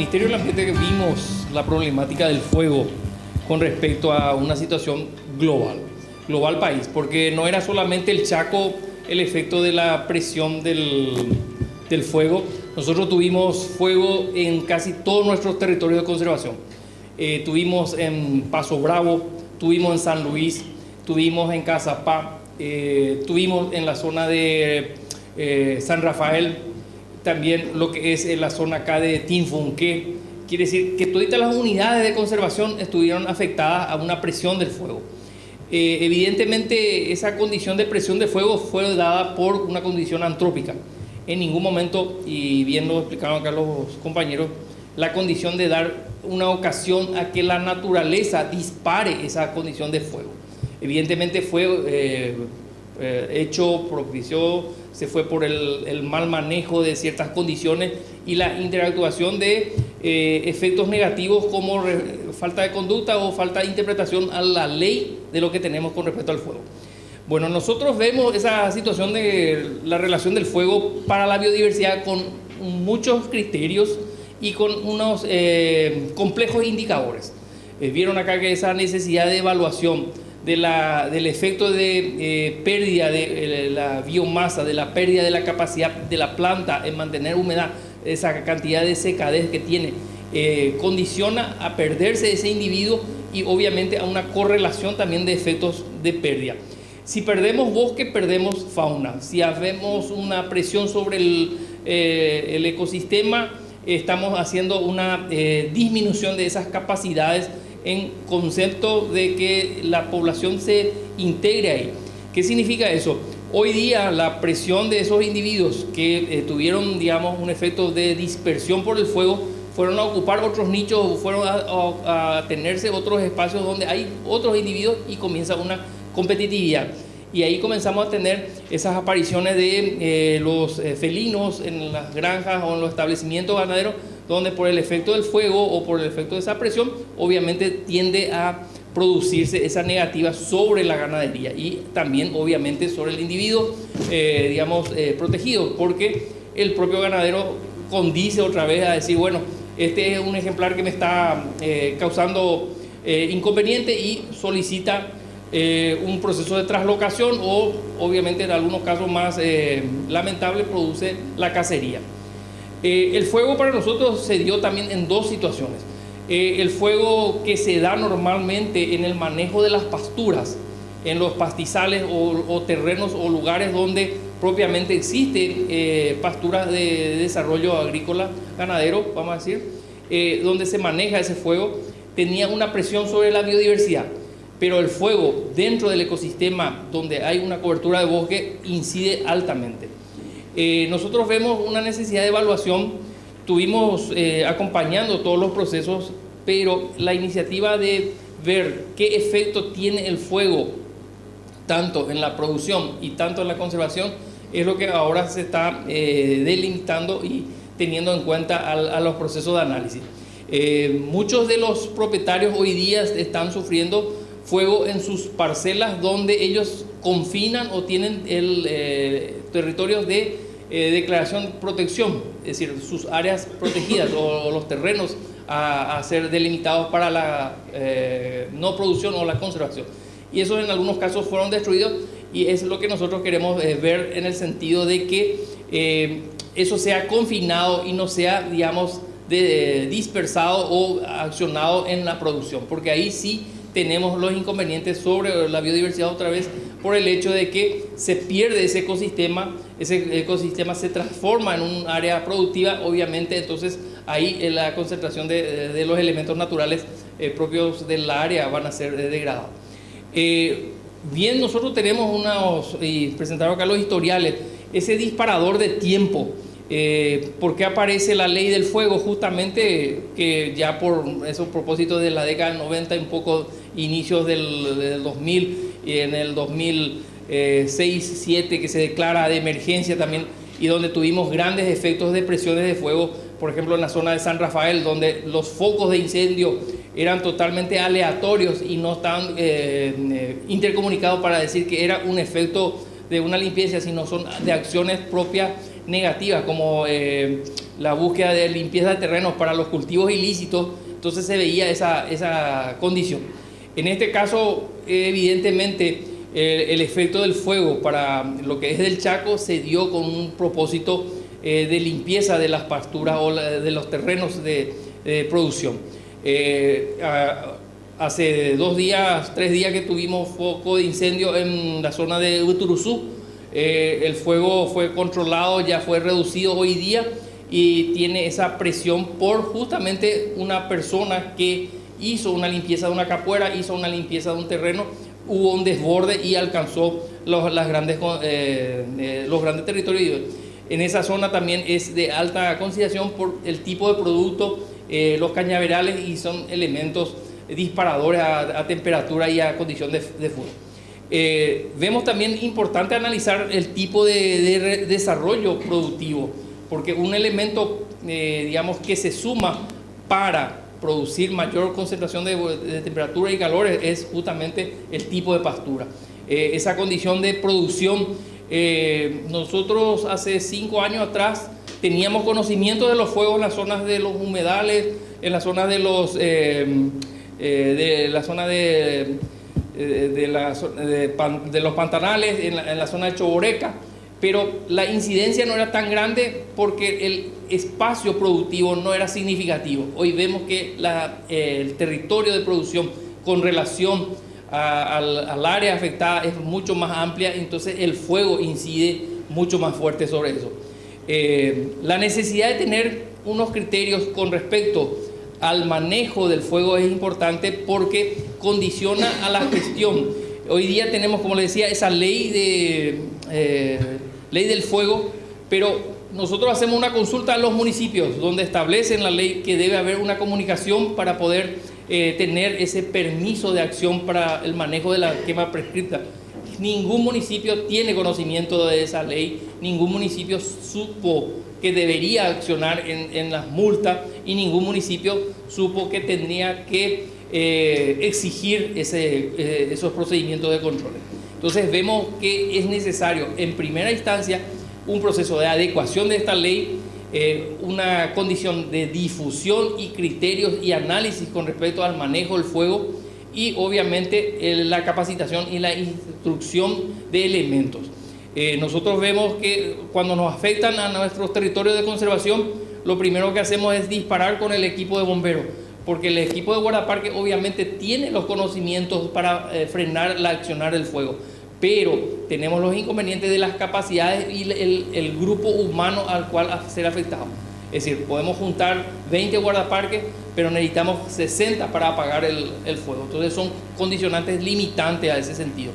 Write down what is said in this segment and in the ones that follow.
Ministerio del Ambiente vimos la problemática del fuego con respecto a una situación global país, porque no era solamente el Chaco el efecto de la presión del fuego. Nosotros tuvimos fuego en casi todos nuestros territorios de conservación. Tuvimos en Paso Bravo, tuvimos en San Luis, tuvimos en Cazapá, tuvimos en la zona de San Rafael, también lo que es en la zona acá de Tinfunqué. Quiere decir que todas las unidades de conservación estuvieron afectadas a una presión del fuego. Evidentemente esa condición de presión de fuego fue dada por una condición antrópica. En ningún momento, y bien lo explicaron acá los compañeros, la condición de dar una ocasión a que la naturaleza dispare esa condición de fuego. Evidentemente fue se fue por el mal manejo de ciertas condiciones y la interactuación de efectos negativos como falta de conducta o falta de interpretación a la ley de lo que tenemos con respecto al fuego. Bueno, nosotros vemos esa situación de la relación del fuego para la biodiversidad con muchos criterios y con unos complejos indicadores. Vieron acá que esa necesidad de evaluación del efecto de pérdida de la biomasa, de la pérdida de la capacidad de la planta en mantener humedad, esa cantidad de secadez que tiene, condiciona a perderse ese individuo y obviamente a una correlación también de efectos de pérdida. Si perdemos bosque, perdemos fauna. Si hacemos una presión sobre el ecosistema, estamos haciendo una disminución de esas capacidades en concepto de que la población se integre ahí. ¿Qué significa eso? Hoy día la presión de esos individuos que tuvieron, digamos, un efecto de dispersión por el fuego, fueron a ocupar otros nichos, fueron a tenerse otros espacios donde hay otros individuos y comienza una competitividad. Y ahí comenzamos a tener esas apariciones de los felinos en las granjas o en los establecimientos ganaderos, donde por el efecto del fuego o por el efecto de esa presión, obviamente tiende a producirse esa negativa sobre la ganadería y también obviamente sobre el individuo, protegido, porque el propio ganadero condice otra vez a decir, bueno, este es un ejemplar que me está causando inconveniente y solicita un proceso de traslocación o obviamente en algunos casos más lamentables produce la cacería. El fuego para nosotros se dio también en dos situaciones. El fuego que se da normalmente en el manejo de las pasturas, en los pastizales o terrenos o lugares donde propiamente existe pasturas de desarrollo agrícola ganadero, vamos a decir, donde se maneja ese fuego, tenía una presión sobre la biodiversidad. Pero el fuego dentro del ecosistema donde hay una cobertura de bosque incide altamente. Nosotros vemos una necesidad de evaluación, tuvimos acompañando todos los procesos, pero la iniciativa de ver qué efecto tiene el fuego tanto en la producción y tanto en la conservación es lo que ahora se está delimitando y teniendo en cuenta a los procesos de análisis. Muchos de los propietarios hoy día están sufriendo fuego en sus parcelas donde ellos confinan o tienen territorios de declaración de protección, es decir, sus áreas protegidas o los terrenos a ser delimitados para la no producción o la conservación. Y esos en algunos casos fueron destruidos y es lo que nosotros queremos ver en el sentido de que eso sea confinado y no sea, digamos, dispersado o accionado en la producción, porque ahí sí tenemos los inconvenientes sobre la biodiversidad otra vez por el hecho de que se pierde ese ecosistema se transforma en un área productiva, obviamente, entonces ahí la concentración de los elementos naturales propios del área van a ser degradados. Bien, nosotros tenemos y presentaron acá los historiales, ese disparador de tiempo. ¿Por qué aparece la ley del fuego? Justamente que ya por esos propósitos de la década del 90 y un poco inicios del 2000 y en el 2006-2007 que se declara de emergencia también y donde tuvimos grandes efectos de presiones de fuego, por ejemplo en la zona de San Rafael, donde los focos de incendio eran totalmente aleatorios y no estaban intercomunicados para decir que era un efecto de una limpieza, sino son de acciones propias negativas, como la búsqueda de limpieza de terrenos para los cultivos ilícitos. Entonces se veía esa condición. En este caso, evidentemente, el efecto del fuego para lo que es del Chaco se dio con un propósito de limpieza de las pasturas o de los terrenos de producción. Hace 2 días, 3 días que tuvimos foco de incendio en la zona de Uturuzú. El fuego fue controlado, ya fue reducido hoy día y tiene esa presión por justamente una persona que hizo una limpieza de una capuera, hizo una limpieza de un terreno, hubo un desborde y alcanzó los grandes territorios. En esa zona también es de alta consideración por el tipo de producto, los cañaverales, y son elementos disparadores a temperatura y a condición de fuego. Vemos también importante analizar el tipo de desarrollo productivo, porque un elemento, digamos, que se suma para producir mayor concentración de temperatura y calor es justamente el tipo de pastura. Esa condición de producción, nosotros hace 5 años atrás teníamos conocimiento de los fuegos en las zonas de los humedales, en las zonas de los de los pantanales, en la zona de Choboreca, pero la incidencia no era tan grande porque el espacio productivo no era significativo. Hoy vemos que el territorio de producción con relación al área afectada es mucho más amplia, entonces el fuego incide mucho más fuerte sobre eso. La necesidad de tener unos criterios con respecto al manejo del fuego es importante porque condiciona a la gestión. Hoy día tenemos, como les decía, esa ley del fuego, pero nosotros hacemos una consulta a los municipios donde establecen la ley que debe haber una comunicación para poder tener ese permiso de acción para el manejo de la quema prescripta. Ningún municipio tiene conocimiento de esa ley, ningún municipio supo que debería accionar en las multas y ningún municipio supo que tendría que exigir esos procedimientos de control. Entonces vemos que es necesario en primera instancia un proceso de adecuación de esta ley, una condición de difusión y criterios y análisis con respecto al manejo del fuego y obviamente la capacitación y la instrucción de elementos. Nosotros vemos que cuando nos afectan a nuestros territorios de conservación, lo primero que hacemos es disparar con el equipo de bomberos, porque el equipo de guardaparque obviamente tiene los conocimientos para frenar el accionar del fuego, pero tenemos los inconvenientes de las capacidades y el grupo humano al cual ser afectado. Es decir, podemos juntar 20 guardaparques, pero necesitamos 60 para apagar el fuego. Entonces son condicionantes limitantes a ese sentido.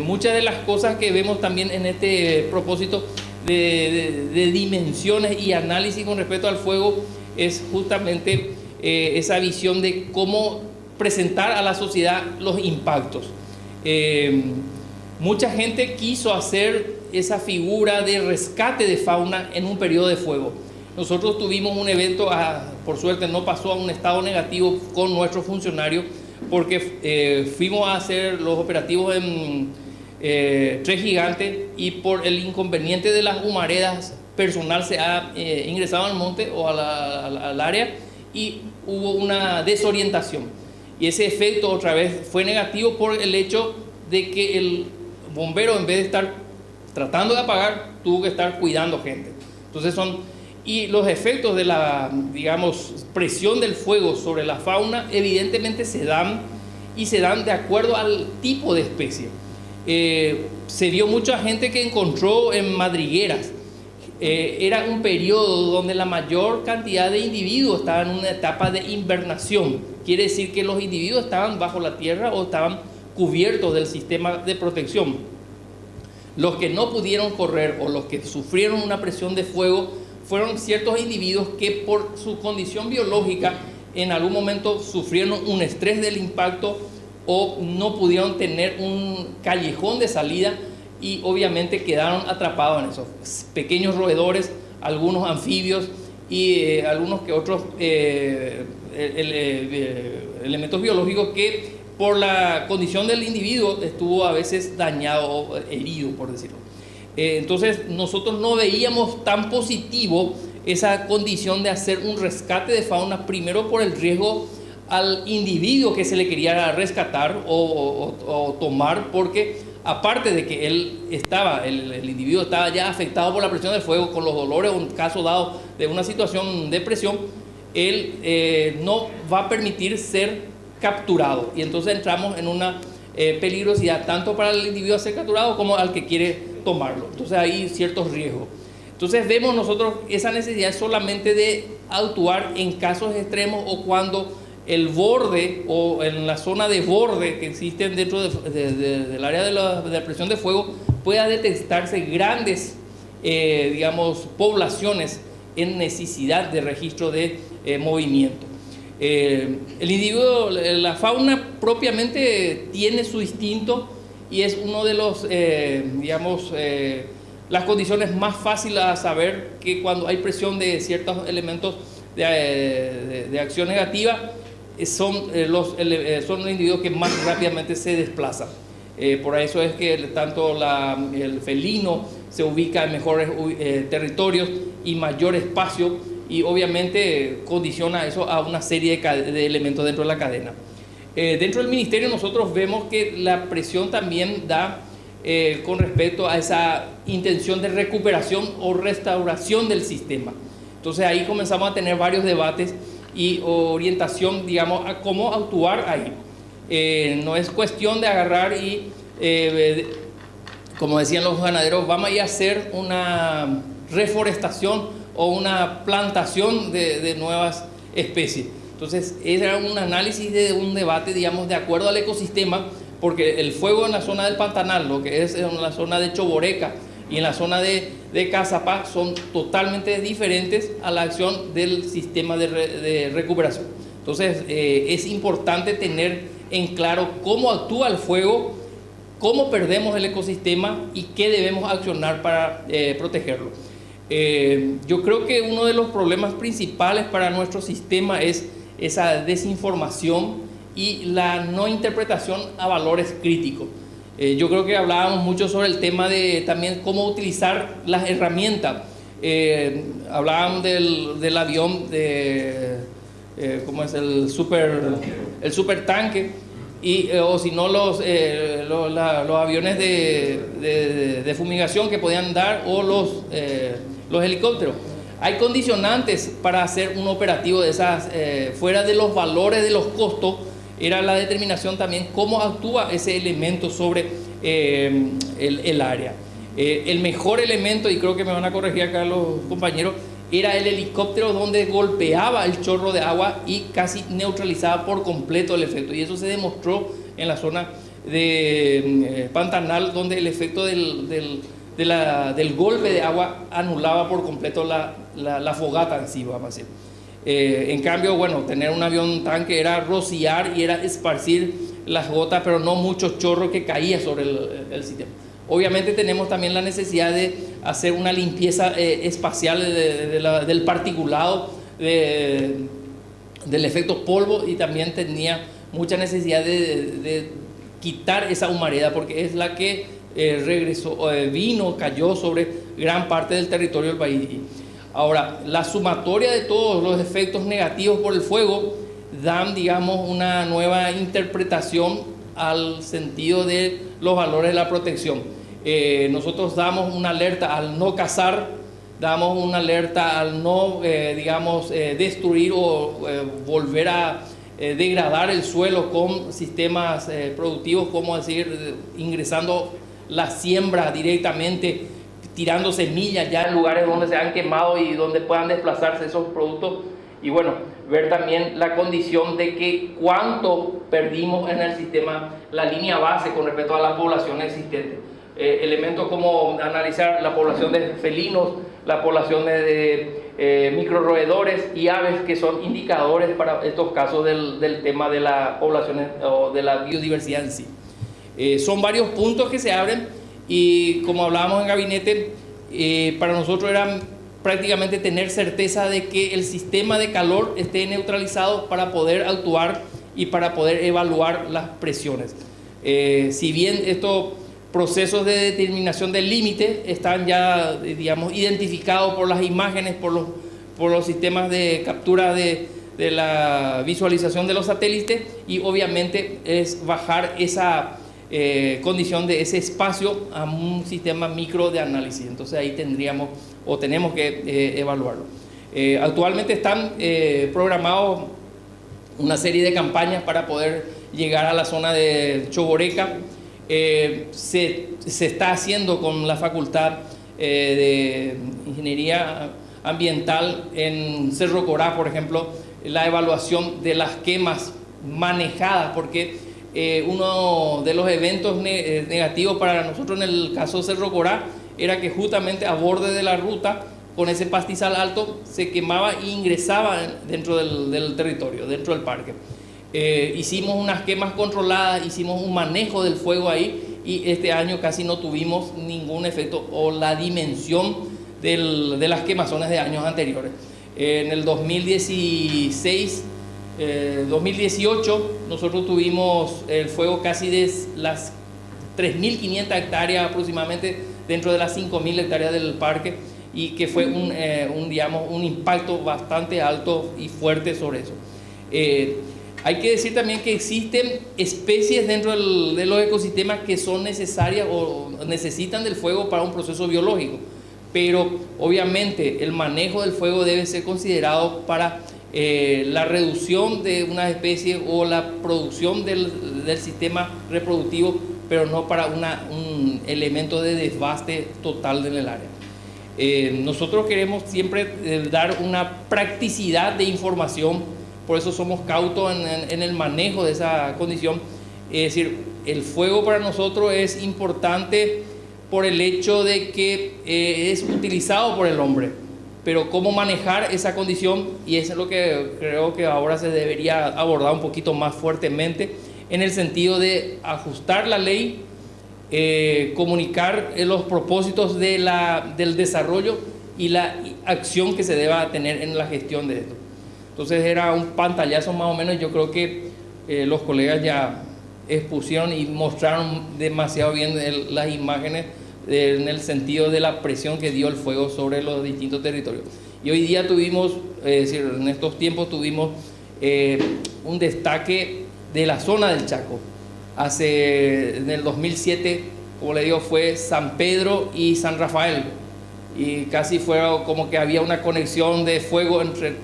Muchas de las cosas que vemos también en este propósito de dimensiones y análisis con respecto al fuego es justamente esa visión de cómo presentar a la sociedad los impactos. Mucha gente quiso hacer esa figura de rescate de fauna en un periodo de fuego. Nosotros tuvimos un evento, por suerte no pasó a un estado negativo con nuestros funcionarios, porque fuimos a hacer los operativos en Tres Gigantes y por el inconveniente de las humaredas, personal se ha ingresado al monte o al área y hubo una desorientación. Y ese efecto otra vez fue negativo por el hecho de que el bombero, en vez de estar tratando de apagar, tuvo que estar cuidando gente. Entonces y los efectos de la, digamos, presión del fuego sobre la fauna evidentemente se dan de acuerdo al tipo de especie. Se vio mucha gente que encontró en madrigueras. Era un periodo donde la mayor cantidad de individuos estaban en una etapa de invernación. Quiere decir que los individuos estaban bajo la tierra o estaban cubiertos del sistema de protección. Los que no pudieron correr o los que sufrieron una presión de fuego fueron ciertos individuos que por su condición biológica en algún momento sufrieron un estrés del impacto o no pudieron tener un callejón de salida y obviamente quedaron atrapados en esos pequeños roedores, algunos anfibios y algunos que otros elementos biológicos que por la condición del individuo estuvo a veces dañado o herido, por decirlo. Entonces nosotros no veíamos tan positivo esa condición de hacer un rescate de fauna, primero por el riesgo al individuo que se le quería rescatar o tomar, porque aparte de que el individuo estaba ya afectado por la presión del fuego, con los dolores, o en caso dado de una situación de presión, él no va a permitir ser capturado. Y entonces entramos en una peligrosidad, tanto para el individuo a ser capturado como al que quiere tomarlo. Entonces hay ciertos riesgos. Entonces vemos nosotros esa necesidad solamente de actuar en casos extremos o cuando el borde o en la zona de borde que existen dentro del área de la presión de fuego pueda detectarse grandes, digamos, poblaciones en necesidad de registro de movimiento. El individuo, la fauna propiamente tiene su instinto y es uno de los, digamos, las condiciones más fáciles a saber que cuando hay presión de ciertos elementos de acción negativa, son los individuos que más rápidamente se desplazan. Por eso es que tanto el felino se ubica en mejores territorios y mayor espacio, y obviamente condiciona eso a una serie de elementos dentro de la cadena. Dentro del ministerio nosotros vemos que la presión también da con respecto a esa intención de recuperación o restauración del sistema. Entonces ahí comenzamos a tener varios debates y orientación, digamos, a cómo actuar ahí. No es cuestión de agarrar y, como decían los ganaderos, vamos a ir a hacer una reforestación o una plantación de nuevas especies. Entonces, era un análisis de un debate, digamos, de acuerdo al ecosistema, porque el fuego en la zona del Pantanal, lo que es en la zona de Choboreca y en la zona de Cazapá, son totalmente diferentes a la acción del sistema de recuperación. Entonces, es importante tener en claro cómo actúa el fuego, cómo perdemos el ecosistema y qué debemos accionar para protegerlo. Yo creo que uno de los problemas principales para nuestro sistema es esa desinformación y la no interpretación a valores críticos. Yo creo que hablábamos mucho sobre el tema de también cómo utilizar las herramientas. Hablábamos del avión, ¿cómo es? El supertanque, o si no los aviones de fumigación que podían dar, o los helicópteros. Hay condicionantes para hacer un operativo de esas, fuera de los valores de los costos. Era la determinación también cómo actúa ese elemento sobre el área. El mejor elemento, y creo que me van a corregir acá los compañeros, era el helicóptero, donde golpeaba el chorro de agua y casi neutralizaba por completo el efecto. Y eso se demostró en la zona de Pantanal, donde el efecto del golpe de agua anulaba por completo la fogata en sí, vamos a decir. En cambio, bueno, tener un avión tanque era rociar y era esparcir las gotas, pero no muchos chorros que caía sobre el sistema. Obviamente tenemos también la necesidad de hacer una limpieza espacial del particulado, del efecto polvo, y también tenía mucha necesidad de quitar esa humareda, porque es la que cayó sobre gran parte del territorio del país. Ahora, la sumatoria de todos los efectos negativos por el fuego dan, digamos, una nueva interpretación al sentido de los valores de la protección. Nosotros damos una alerta al no cazar, damos una alerta al no, digamos, destruir o volver a degradar el suelo con sistemas productivos, como decir, ingresando la siembra directamente, tirando semillas ya en lugares donde se han quemado y donde puedan desplazarse esos productos. Y bueno, ver también la condición de que cuánto perdimos en el sistema, la línea base con respecto a la población existente. Elementos como analizar la población de felinos, la población de microroedores y aves, que son indicadores para estos casos del tema de la población o de la biodiversidad en sí. Son varios puntos que se abren, y como hablábamos en gabinete, para nosotros era prácticamente tener certeza de que el sistema de calor esté neutralizado para poder actuar y para poder evaluar las presiones. Si bien esto procesos de determinación del límite están ya, digamos, identificados por las imágenes, por los sistemas de captura de la visualización de los satélites, y obviamente es bajar esa condición de ese espacio a un sistema micro de análisis. Entonces ahí tendríamos o tenemos que evaluarlo. Actualmente están programados una serie de campañas para poder llegar a la zona de Choboreca. Se está haciendo con la Facultad de Ingeniería Ambiental en Cerro Corá, por ejemplo, la evaluación de las quemas manejadas, porque uno de los eventos negativos para nosotros en el caso de Cerro Corá era que justamente a borde de la ruta, con ese pastizal alto, se quemaba e ingresaba dentro del territorio, dentro del parque. Hicimos unas quemas controladas, hicimos un manejo del fuego ahí, y este año casi no tuvimos ningún efecto o la dimensión de las quemazones de años anteriores. En el 2018 nosotros tuvimos el fuego casi de las 3.500 hectáreas aproximadamente dentro de las 5.000 hectáreas del parque, y que fue un impacto bastante alto y fuerte sobre eso. Hay que decir también que existen especies dentro de los ecosistemas que son necesarias o necesitan del fuego para un proceso biológico, pero obviamente el manejo del fuego debe ser considerado para la reducción de una especie o la producción del sistema reproductivo, pero no para un elemento de desbaste total en el área. Nosotros queremos siempre dar una practicidad de información, por eso somos cautos en el manejo de esa condición. Es decir, el fuego para nosotros es importante por el hecho de que es utilizado por el hombre, pero cómo manejar esa condición, y eso es lo que creo que ahora se debería abordar un poquito más fuertemente, en el sentido de ajustar la ley, comunicar los propósitos del desarrollo y la acción que se deba tener en la gestión de esto. Entonces era un pantallazo más o menos. Yo creo que los colegas ya expusieron y mostraron demasiado bien las imágenes en el sentido de la presión que dio el fuego sobre los distintos territorios. Y hoy día tuvimos, es decir, en estos tiempos tuvimos un destaque de la zona del Chaco. En el 2007, como le digo, fue San Pedro y San Rafael, y casi fue como que había una conexión de fuego entre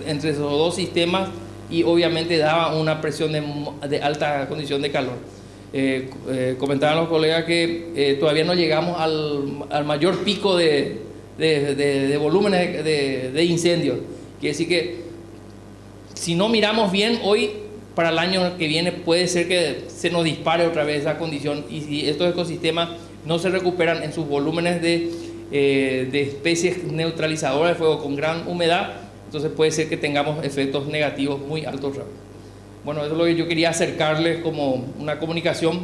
esos dos sistemas, y obviamente daba una presión de alta condición de calor. Comentaban los colegas que todavía no llegamos al mayor pico de volúmenes de incendios. Quiere decir que si no miramos bien hoy, para el año que viene puede ser que se nos dispare otra vez esa condición, y si estos ecosistemas no se recuperan en sus volúmenes de especies neutralizadoras de fuego con gran humedad, entonces puede ser que tengamos efectos negativos muy altos. Bueno, eso es lo que yo quería acercarles como una comunicación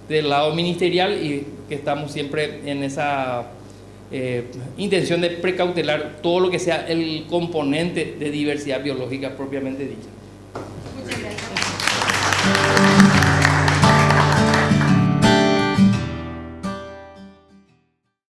del lado ministerial, y que estamos siempre en esa intención de precautelar todo lo que sea el componente de diversidad biológica propiamente dicha.